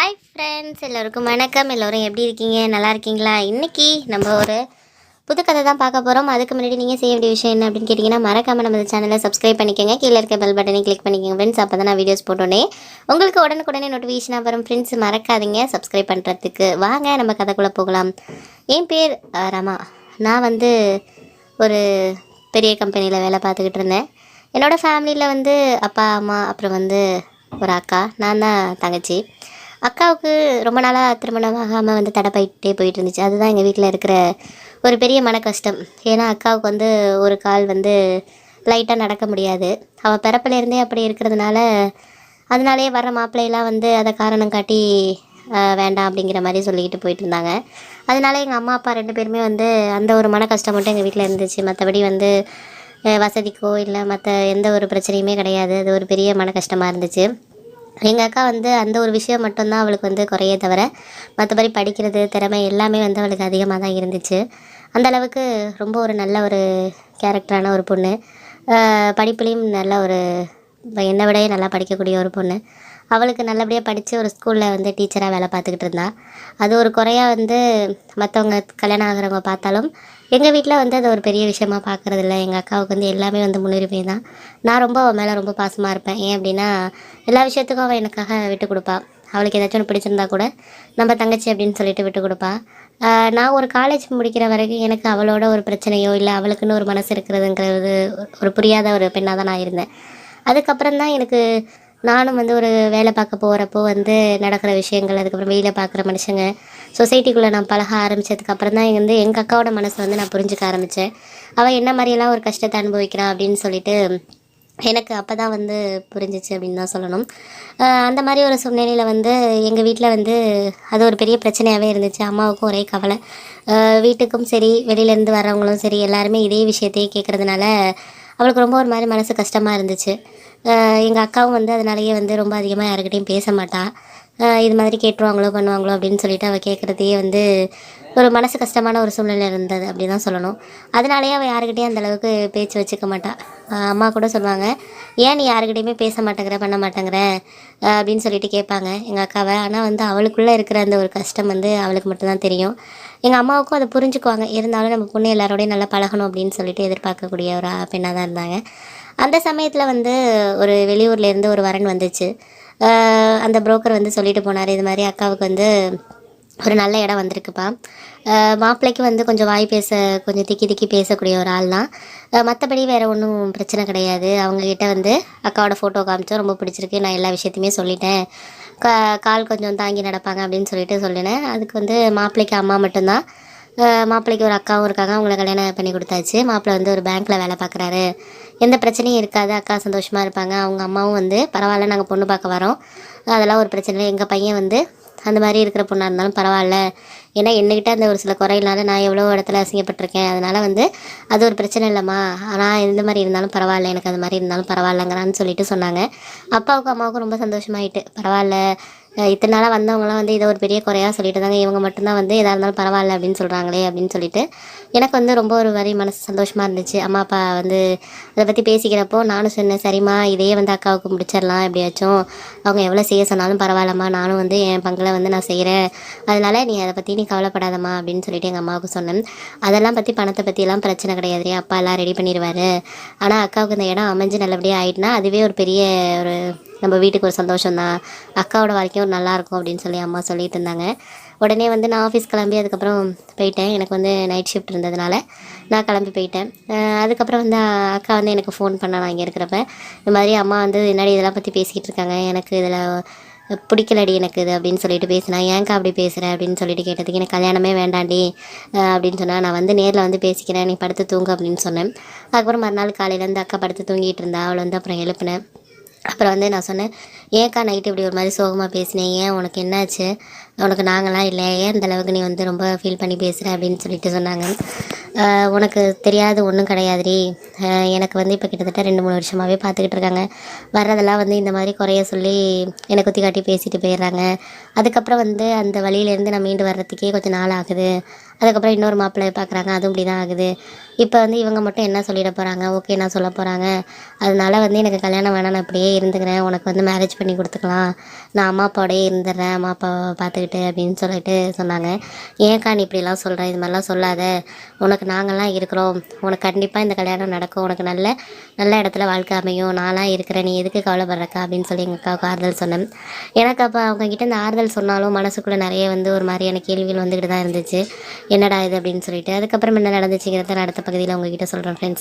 Hi friends, எல்லோருக்கும் வணக்கம். எல்லோரும் எப்படி இருக்கீங்க? நல்லா இருக்கீங்களா? இன்றைக்கி நம்ம ஒரு புது கதை தான் பார்க்க போகிறோம். அதுக்கு முன்னாடி நீங்கள் செய்ய வேண்டிய விஷயம் என்ன அப்படின்னு கேட்டிங்கன்னா, மறக்காமல் நம்ம சேனலை சப்ஸ்கிரைப் பண்ணிக்கோங்க. கீழே இருக்க பெல் பட்டனை கிளிக் பண்ணிக்கோங்க ஃப்ரெண்ட்ஸ். அப்போ தான் நான் வீடியோஸ் போட்டோன்னே உங்களுக்கு உடனுக்குடனே நோட்டிஃபிகேஷனாக வரும் ஃப்ரெண்ட்ஸ். மறக்காதீங்க சப்ஸ்கிரைப் பண்ணுறதுக்கு. வாங்க நம்ம கதைக்குள்ளே போகலாம். என் பேர் ரமா. நான் ஒரு பெரிய கம்பெனியில் வேலை பார்த்துக்கிட்டு இருந்தேன். என்னோடய ஃபேமிலியில் அப்பா அம்மா அப்புறம் ஒரு அக்கா, நான் தான் தங்கச்சி. அக்காவுக்கு ரொம்ப நாளாக திருமணம் ஆகாமல் தடை போயிட்டு இருந்துச்சு. அதுதான் எங்கள் வீட்டில் இருக்கிற ஒரு பெரிய மன கஷ்டம். ஏன்னா அக்காவுக்கு ஒரு கால் லைட்டாக நடக்க முடியாது. அவள் பிறப்பிலேருந்தே அப்படி இருக்கிறதுனால அதனாலே வர்ற மாப்பிள்ளையெல்லாம் அதை காரணம் காட்டி வேண்டாம் அப்படிங்கிற மாதிரி சொல்லிக்கிட்டு போயிட்டு இருந்தாங்க. அதனால எங்கள் அம்மா அப்பா ரெண்டு பேருமே அந்த ஒரு மன கஷ்டம் மட்டும் எங்கள் வீட்டில் இருந்துச்சு. மற்றபடி வசதிக்கோ இல்லை மற்ற எந்த ஒரு பிரச்சனையுமே கிடையாது. அது ஒரு பெரிய மன கஷ்டமாக இருந்துச்சு. எங்கள் அக்கா அந்த ஒரு விஷயம் மட்டும்தான் அவளுக்கு குறையே தவிர மற்றபடி படிக்கிறது திறமை எல்லாமே அவளுக்கு அதிகமாக தான் இருந்துச்சு. அந்தளவுக்கு ரொம்ப ஒரு நல்ல ஒரு கேரக்டரான ஒரு பொண்ணு. படிப்புலேயும் நல்ல ஒரு என்னை விடையே நல்லா படிக்கக்கூடிய ஒரு பொண்ணு. அவளுக்கு நல்லபடியாக படித்து ஒரு ஸ்கூலில் டீச்சராக வேலை பார்த்துக்கிட்டு இருந்தா. அது ஒரு குறையாக மற்றவங்க கல்யாணம் ஆகிறவங்க பார்த்தாலும் எங்கள் வீட்டில் அது ஒரு பெரிய விஷயமா பார்க்குறதில்ல. எங்கள் அக்காவுக்கு எல்லாமே முன்னுரிமை தான். நான் ரொம்ப அவள் மேலே ரொம்ப பாசமாக இருப்பேன். ஏன் அப்படின்னா, எல்லா விஷயத்துக்கும் அவள் எனக்காக விட்டு கொடுப்பா. அவளுக்கு ஏதாச்சும் ஒன்று பிடிச்சிருந்தா கூட நம்ம தங்கச்சி அப்படின்னு சொல்லிட்டு விட்டு கொடுப்பா. நான் ஒரு காலேஜ் முடிக்கிற வரைக்கும் எனக்கு அவளோட ஒரு பிரச்சனையோ இல்லை அவளுக்குன்னு ஒரு மனசு இருக்கிறதுங்கிறது ஒரு புரியாத ஒரு பெண்ணாக தான் நான் இருந்தேன். அதுக்கப்புறம் தான் எனக்கு நானும் ஒரு வேலை பார்க்க போகிறப்போ நடக்கிற விஷயங்கள், அதுக்கப்புறம் வெளியில் பார்க்குற மனுஷங்க, சொசைட்டிக்குள்ளே நான் பழக ஆரம்பித்ததுக்கப்புறம் தான் எங்கள் அக்காவோட மனசை நான் புரிஞ்சுக்க ஆரம்பித்தேன். அவள் என்ன மாதிரியெல்லாம் ஒரு கஷ்டத்தை அனுபவிக்கிறான் அப்படின்னு சொல்லிட்டு எனக்கு அப்போ தான் புரிஞ்சிச்சு அப்படின்னு தான் சொல்லணும். அந்த மாதிரி ஒரு சூழ்நிலையில் எங்கள் வீட்டில் அது ஒரு பெரிய பிரச்சனையாகவே இருந்துச்சு. அம்மாவுக்கும் ஒரே கவலை. வீட்டுக்கும் சரி வெளியிலேருந்து வர்றவங்களும் சரி எல்லாருமே இதே விஷயத்தையே கேட்குறதுனால அவளுக்கு ரொம்ப ஒரு மாதிரி மனசு கஷ்டமாக இருந்துச்சு. எங்கள் அக்காவும் அதனாலேயே ரொம்ப அதிகமாக யாருக்கிட்டையும் பேச மாட்டாள். இது மாதிரி கேட்டுருவாங்களோ பண்ணுவாங்களோ அப்படின்னு சொல்லிட்டு அவள் கேட்குறதையே ஒரு மனசு கஷ்டமான ஒரு சூழ்நிலை இருந்தது அப்படி தான் சொல்லணும். அதனாலேயே அவள் யாருக்கிட்டையும் அந்தளவுக்கு பேச்சு வச்சுக்க மாட்டாள். அம்மா கூட சொல்லுவாங்க, ஏன் நீ யாருக்கிட்டையுமே பேச மாட்டேங்கிற பண்ண மாட்டேங்கிற அப்படின்னு சொல்லிட்டு கேட்பாங்க எங்கள் அக்காவை. ஆனால் அவளுக்குள்ளே இருக்கிற அந்த ஒரு கஷ்டம் அவளுக்கு மட்டும்தான் தெரியும். எங்கள் அம்மாவுக்கும் அதை புரிஞ்சுக்குவாங்க. இருந்தாலும் நம்ம பொண்ணு எல்லாரோடையும் நல்லா பழகணும் அப்படின்னு சொல்லிட்டு எதிர்பார்க்கக்கூடிய ஒரு பெண்ணாக தான் இருந்தாங்க. அந்த சமயத்தில் ஒரு வெளியூர்லேருந்து ஒரு வரன் வந்துச்சு. அந்த புரோக்கர் சொல்லிட்டு போனார், இது மாதிரி அக்காவுக்கு ஒரு நல்ல இடம் வந்திருக்குப்பா. மாப்பிள்ளைக்கு கொஞ்சம் வாய் பேச கொஞ்சம் திக்கி திக்கி பேசக்கூடிய ஒரு ஆள் தான். மற்றபடி வேறு ஒன்றும் பிரச்சனை கிடையாது. அவங்கக்கிட்ட அக்காவோட ஃபோட்டோ காமிச்சோம், ரொம்ப பிடிச்சிருக்கு, நான் எல்லா விஷயத்தையுமே சொல்லிட்டேன், கால் கொஞ்சம் தாங்கி நடப்பாங்க அப்படின்னு சொல்லிட்டு சொல்லினேன். அதுக்கு மாப்பிள்ளைக்கு அம்மா மட்டும்தான். மாப்பிள்ளைக்கு ஒரு அக்காவும் இருக்காங்க, அவங்கள கல்யாணம் பண்ணி கொடுத்தாச்சு. மாப்பிள்ளை ஒரு பேங்க்கில் வேலை பார்க்குறாரு. எந்த பிரச்சனையும் இருக்காது, அக்கா சந்தோஷமாக இருப்பாங்க. அவங்க அம்மாவும் பரவாயில்ல, நாங்கள் பொண்ணு பார்க்க வரோம், அதெல்லாம் ஒரு பிரச்சனை இல்லை, எங்கள் பையன் அந்த மாதிரி இருக்கிற பொண்ணாக இருந்தாலும் பரவாயில்ல, ஏன்னா என்கிட்ட அந்த ஒரு சில குறையினால நான் எவ்வளோ இடத்துல அசிங்கப்பட்டிருக்கேன், அதனால் அது ஒரு பிரச்சனை இல்லைம்மா, ஆனால் எந்த மாதிரி இருந்தாலும் பரவாயில்ல, எனக்கு அது மாதிரி இருந்தாலும் பரவாயில்லங்கிறான்னு சொல்லிட்டு சொன்னாங்க. அப்பாவுக்கும் அம்மாவுக்கும் ரொம்ப சந்தோஷமாயிட்டு, பரவாயில்ல இத்தனை நாளாக வந்தவங்களாம் இதை ஒரு பெரிய குறையாக சொல்லிட்டு இருந்தாங்க, இவங்க மட்டும்தான் எதாக இருந்தாலும் பரவாயில்ல அப்படின்னு சொல்கிறாங்களே அப்படின்னு சொல்லிட்டு எனக்கு ரொம்ப ஒரு வரி மனசு சந்தோஷமாக இருந்துச்சு. அம்மா அப்பா அதை பற்றி பேசிக்கிறப்போ நானும் சொன்னேன், சரிம்மா இதையே அக்காவுக்கு முடிச்சிடலாம், எப்படியாச்சும் அவங்க எவ்வளோ செய்ய சொன்னாலும் பரவாயில்லம்மா, நானும் என் பங்கில் நான் செய்கிறேன், அதனால் நீ அதை பற்றி நீ கவலைப்படாதம்மா அப்படின்னு சொல்லிட்டு எங்கள் அம்மாவுக்கு சொன்னேன். அதெல்லாம் பற்றி பணத்தை பற்றியெல்லாம் பிரச்சனை கிடையாது, அப்பா எல்லாம் ரெடி பண்ணிடுவார், ஆனால் அக்காவுக்கு இந்த இடம் அமைஞ்சு நல்லபடியாக ஆகிட்டுனா அதுவே ஒரு பெரிய ஒரு நம்ம வீட்டுக்கு ஒரு சந்தோஷம்தான், அக்காவோட வாழ்க்கையும் ஒரு நல்லாயிருக்கும் அப்படின்னு சொல்லி அம்மா சொல்லிட்டு இருந்தாங்க. உடனே நான் ஆஃபீஸ் கிளம்பி அதுக்கப்புறம் போயிட்டேன். எனக்கு நைட் ஷிஃப்ட் இருந்ததுனால நான் கிளம்பி போயிட்டேன். அதுக்கப்புறம் அக்கா எனக்கு ஃபோன் பண்ண, நான் இங்கே இருக்கிறப்ப இந்த மாதிரி அம்மா என்னடி இதெல்லாம் பற்றி பேசிக்கிட்டு இருக்காங்க, எனக்கு இதில் பிடிக்கலடி எனக்கு இது அப்படின்னு சொல்லிட்டு பேசினா, ஏன்க்கா அப்படி பேசுகிறேன் அப்படின்னு சொல்லிட்டு கேட்டதுக்கு, எனக்கு கல்யாணமே வேண்டாண்டி அப்படின்னு சொன்னால், நான் நேரில் பேசிக்கிறேன், நீ படுத்து தூங்கு அப்படின்னு சொன்னேன். அதுக்கப்புறம் மறுநாள் காலையிலேருந்து அக்கா படுத்து தூங்கிட்டு இருந்தா. அவளை அப்புறம் எழுப்பினேன். அப்புறம் நான் சொன்னேன், ஏன்க்கா நைட்டு இப்படி ஒரு மாதிரி சோகமாக பேசினேன், ஏன் உனக்கு என்னாச்சு, உனக்கு நாங்களாம் இல்லை, ஏன் இந்தளவுக்கு நீ ரொம்ப ஃபீல் பண்ணி பேசுகிற அப்படின்னு சொல்லிட்டு சொன்னாங்க. உனக்கு தெரியாது ஒன்றும் கிடையாதுடி. எனக்கு வந்து இப்போ கிட்டத்தட்ட 2-3 வருஷமாகவே பார்த்துக்கிட்டு இருக்காங்க. வர்றதெல்லாம் வந்து இந்த மாதிரி குறைய சொல்லி என்னை குத்தி காட்டி பேசிட்டு போயிடுறாங்க. அதுக்கப்புறம் வந்து அந்த வழியிலேருந்து நான் மீண்டு வர்றதுக்கே கொஞ்சம் நாள் ஆகுது. அதுக்கப்புறம் இன்னொரு மாப்பிள்ளைய பார்க்குறாங்க, அதுவும் இப்படி தான் ஆகுது. இப்போ வந்து இவங்க மட்டும் என்ன சொல்லிட போகிறாங்க, ஓகே நான் சொல்ல போகிறாங்க. அதனால வந்து எனக்கு கல்யாணம் வேணாம், நான் இப்படியே இருந்துக்கிறேன், உனக்கு வந்து மேரேஜ் பண்ணி கொடுத்துக்கலாம், நான் அம்மா அப்பாவோடயே இருந்துடுறேன், அம்மா அப்பாவை பார்த்துக்கிட்டு அப்படின்னு சொல்லிட்டு சொன்னாங்க. ஏன்க்கா நீ இப்படிலாம் சொல்கிறேன், இது மாதிரிலாம் சொல்லாத, உனக்கு நாங்கள்லாம் இருக்கிறோம், உனக்கு கண்டிப்பாக இந்த கல்யாணம் நடக்கும், உனக்கு நல்ல நல்ல இடத்துல வாழ்க்கை அமையும், நான்லாம் இருக்கிறேன், நீ எதுக்கு கவலைப்படுறக்கா அப்படின்னு சொல்லி எங்கள் அக்காவுக்கு ஆறுதல் சொன்னேன். எனக்கு அப்போ அவங்கக்கிட்ட இந்த ஆறுதல் சொன்னாலும் மனசுக்குள்ளே நிறைய வந்து ஒரு மாதிரியான கேள்விகள் வந்துக்கிட்டு தான் இருந்துச்சு. என்னடா இது அப்படின்னு சொல்லிட்டு. அதுக்கப்புறம் என்ன நடந்துச்சுங்கிறத நான் அடுத்த பகுதியில் உங்ககிட்ட சொல்கிறேன் ஃப்ரெண்ட்ஸ்.